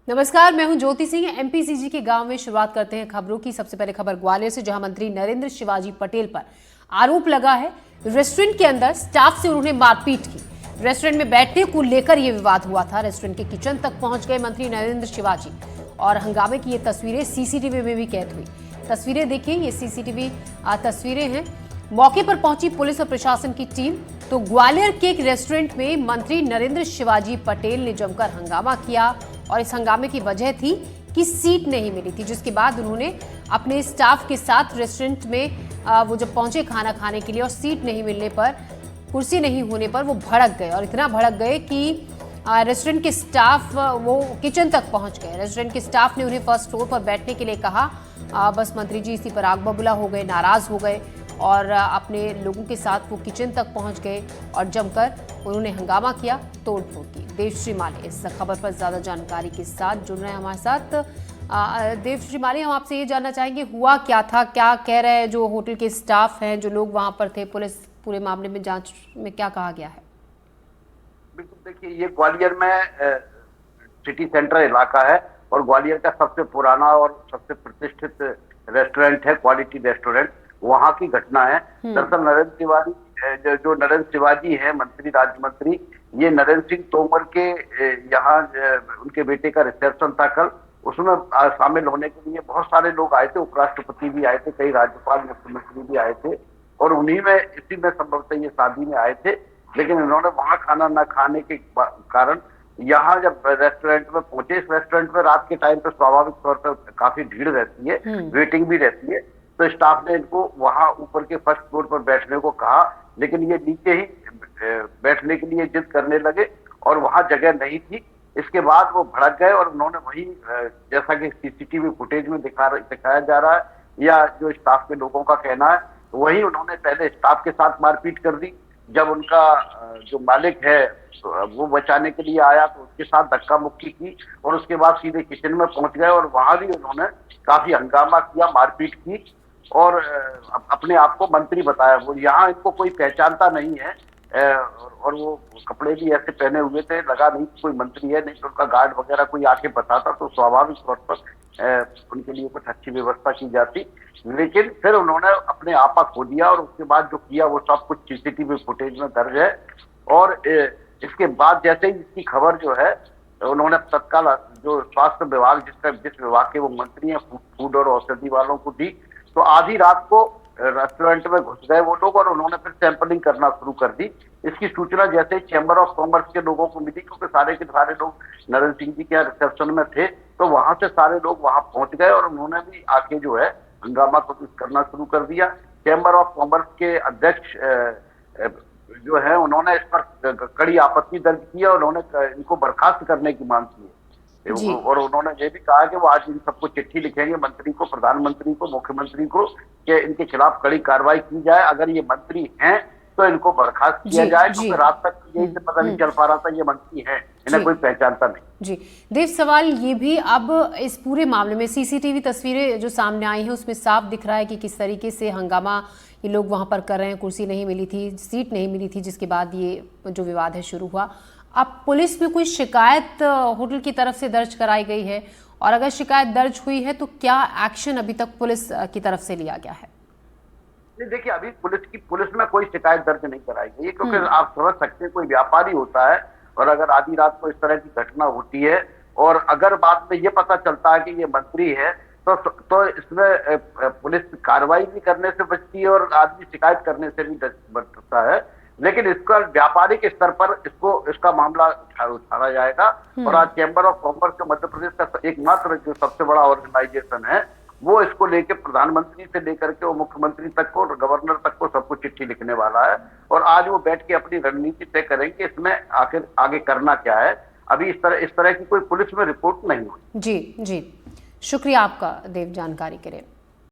नमस्कार, मैं हूं ज्योति सिंह। एमपीसीजी के गांव में शुरुआत करते हैं खबरों की। सबसे पहले खबर ग्वालियर से, जहां मंत्री नरेंद्र शिवाजी पटेल पर आरोप लगा है रेस्टोरेंट के अंदर स्टाफ से उन्होंने मारपीट की। रेस्टोरेंट में बैठने को लेकर यह विवाद हुआ था। रेस्टोरेंट के किचन तक पहुंच गए मंत्री नरेंद्र शिवाजी और हंगामे की ये तस्वीरें सीसीटीवी में भी कैद हुई। तस्वीरें देखिए, ये सीसीटीवी तस्वीरें हैं। मौके पर पहुंची पुलिस और प्रशासन की टीम। तो ग्वालियर के एक रेस्टोरेंट में मंत्री नरेंद्र शिवाजी पटेल ने जमकर हंगामा किया और इस हंगामे की वजह थी कि सीट नहीं मिली थी, जिसके बाद उन्होंने अपने स्टाफ के साथ रेस्टोरेंट में वो जब पहुंचे खाना खाने के लिए और सीट नहीं मिलने पर, कुर्सी नहीं होने पर वो भड़क गए और इतना भड़क गए कि रेस्टोरेंट के स्टाफ वो किचन तक पहुंच गए। रेस्टोरेंट के स्टाफ ने उन्हें फर्स्ट फ्लोर पर बैठने के लिए कहा। बस मंत्री जी इसी पर आग बबूला हो गए, नाराज हो गए और अपने लोगों के साथ वो किचन तक पहुंच गए और जमकर उन्होंने हंगामा किया, तोड़फोड़ की। देवश्री माले इस खबर पर ज्यादा जानकारी के साथ जुड़ रहे हैं हमारे साथ। देवश्री माले, हम आपसे ये जानना चाहेंगे हुआ क्या था, क्या कह रहे हैं जो होटल के स्टाफ हैं, जो लोग वहां पर थे, पुलिस पूरे मामले में जांच में क्या कहा गया है? बिल्कुल, देखिए, ये ग्वालियर में सिटी सेंटर इलाका है और ग्वालियर का सबसे पुराना और सबसे प्रतिष्ठित रेस्टोरेंट है, क्वालिटी रेस्टोरेंट। वहां की घटना है। दरअसल नरेंद्र तिवारी जो नरेंद्र शिवाजी है, मंत्री, राज्य मंत्री, ये नरेंद्र सिंह तोमर के यहाँ उनके बेटे का रिसेप्शन था कल। उसमें शामिल होने के लिए बहुत सारे लोग आए थे, उपराष्ट्रपति भी आए थे, कई राज्यपाल, मुख्यमंत्री भी आए थे और इसी में संभवतः ये शादी में आए थे। लेकिन इन्होंने वहां खाना न खाने के कारण यहाँ जब रेस्टोरेंट में पहुंचे, इस रेस्टोरेंट में रात के टाइम पे स्वाभाविक तौर पर काफी भीड़ रहती है, वेटिंग भी रहती है, तो स्टाफ ने इनको वहां ऊपर के फर्स्ट फ्लोर पर बैठने को कहा, लेकिन ये नीचे ही बैठने के लिए जिद करने लगे और वहां जगह नहीं थी। इसके बाद वो भड़क गए और उन्होंने वही, जैसा कि सीसीटीवी फुटेज में दिखाया जा रहा है या जो स्टाफ के लोगों का कहना है, वही उन्होंने पहले स्टाफ के साथ मारपीट कर दी। जब उनका जो मालिक है वो बचाने के लिए आया तो उसके साथ धक्का मुक्की की और उसके बाद सीधे किचन में पहुंच गए और वहां भी उन्होंने काफी हंगामा किया, मारपीट की और अपने आप को मंत्री बताया। वो यहाँ इनको कोई पहचानता नहीं है और वो कपड़े भी ऐसे पहने हुए थे, लगा नहीं कोई मंत्री है, नहीं तो उनका गार्ड वगैरह कोई आके बताता तो स्वाभाविक तौर पर उनके लिए कुछ अच्छी व्यवस्था की जाती। लेकिन फिर उन्होंने अपने आपा खो दिया और उसके बाद जो किया वो सब कुछ सीसीटीवी फुटेज में दर्ज है। और इसके बाद जैसे ही इसकी खबर जो है, उन्होंने तत्काल जो स्वास्थ्य विभाग, जिस विभाग के वो मंत्री हैं, फूड और औषधि वालों को दी, तो आधी रात को रेस्टोरेंट में घुस गए वो लोग और उन्होंने फिर सैंपलिंग करना शुरू कर दी। इसकी सूचना जैसे ही चैम्बर ऑफ कॉमर्स के लोगों को मिली, क्योंकि सारे के सारे लोग नरेंद्र सिंह जी के रिसेप्शन में थे, तो वहां से सारे लोग वहां पहुंच गए और उन्होंने भी आके जो है हंगामा करना शुरू कर दिया। चैम्बर ऑफ कॉमर्स के अध्यक्ष जो है, उन्होंने इस पर कड़ी आपत्ति दर्ज की और उन्होंने इनको बर्खास्त करने की मांग की है और उन्होंने ये भी कहा कि वो आज इन सबको चिट्ठी लिखेंगे, मंत्री को, प्रधानमंत्री को, मुख्यमंत्री को, कि इनके खिलाफ कड़ी कार्रवाई की जाए। अगर ये मंत्री हैं तो इनको बर्खास्त किया जाए, क्योंकि रात तक यही से पता नहीं चल पा रहा था ये मंत्री हैं, इन्हें कोई पहचानता नहीं। जी देव, सवाल ये भी, अब इस पूरे मामले में सीसीटीवी तस्वीरें जो सामने आई हैं उसमें साफ दिख रहा है कि किस तरीके से हंगामा ये लोग वहां पर कर रहे हैं। कुर्सी नहीं मिली थी, सीट नहीं मिली थी, जिसके बाद ये जो विवाद है शुरू हुआ। अब पुलिस में कोई शिकायत होटल की तरफ से दर्ज कराई गई है और अगर शिकायत दर्ज हुई है तो क्या एक्शन अभी तक पुलिस की तरफ से लिया गया है? देखिए, अभी पुलिस में कोई शिकायत दर्ज नहीं कराई गई है, क्योंकि आप समझ सकते हैं कोई व्यापारी होता है और अगर आधी रात को इस तरह की घटना होती है और अगर बाद में ये पता चलता है कि ये मंत्री है तो इसमें पुलिस कार्रवाई भी करने से बचती है और आदमी शिकायत करने से भी बचता है। लेकिन इसका व्यापारिक स्तर पर इसका मामला उठाया जाएगा और आज चैम्बर ऑफ कॉमर्स का मध्य प्रदेश का एकमात्र जो सबसे बड़ा ऑर्गेनाइजेशन है, वो इसको लेके प्रधानमंत्री से लेकर के वो मुख्यमंत्री तक को, गवर्नर तक को सबको चिट्ठी लिखने वाला है और आज वो बैठ के अपनी रणनीति तय करेंगे इसमें आखिर आगे करना क्या है। अभी इस तरह की कोई पुलिस में रिपोर्ट नहीं हुई। जी, शुक्रिया आपका देव जानकारी के लिए।